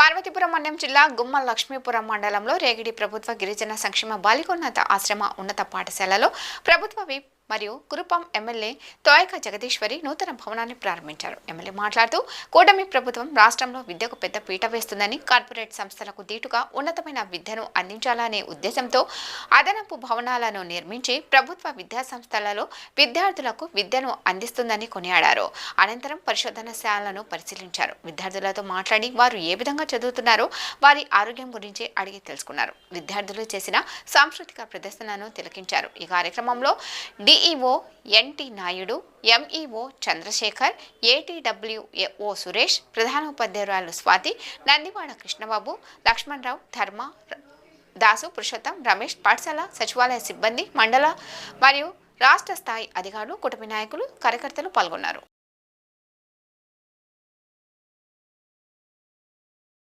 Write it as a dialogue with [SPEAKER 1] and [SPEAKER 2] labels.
[SPEAKER 1] పార్వతీపురం మండలం జిల్లా గుమ్మల లక్ష్మీపురం మండలంలో రేగిడి ప్రభుత్వ గిరిజన సంక్షేమ బాలికోన్నత ఆశ్రమ ఉన్నత పాఠశాలలో ప్రభుత్వ విప్ మరియు కురుపాం ఎమ్మెల్యే తోయక జగదీశ్వరి నూతన భవనాన్ని ప్రారంభించారు. ఎమ్మెల్యే మాట్లాడుతూ కూటమి ప్రభుత్వం రాష్ట్రంలో విద్యకు పెద్ద పీట వేస్తుందని, కార్పొరేట్ సంస్థలకు దీటుగా ఉన్నతమైన విద్యను అందించాలనే ఉద్దేశంతో అదనపు భవనాలను నిర్మించి ప్రభుత్వ విద్యా సంస్థలలో విద్యార్థులకు విద్యను అందిస్తుందని కొనియాడారు. అనంతరం పరిశోధనశాలను పరిశీలించారు. విద్యార్థులతో మాట్లాడి వారు ఏ విధంగా చదువుతున్నారో వారి ఆరోగ్యం గురించి అడిగి తెలుసుకున్నారు. విద్యార్థులు చేసిన సాంస్కృతిక ప్రదర్శనను తిలకించారు. ఈ కార్యక్రమంలో DEO NT Naidu, MEO Chandrasekhar, ATWO Suresh, ప్రధాన ఉపాధ్యాయురాలు స్వాతి, నందివాడ కృష్ణబాబు, లక్ష్మణరావు, ధర్మ, దాసు, పురుషోత్తం, రమేష్, పాఠశాల సచివాలయ సిబ్బంది, మండల మరియు రాష్ట్ర స్థాయి అధికారులు, కుటుంబ నాయకులు, కార్యకర్తలు పాల్గొన్నారు.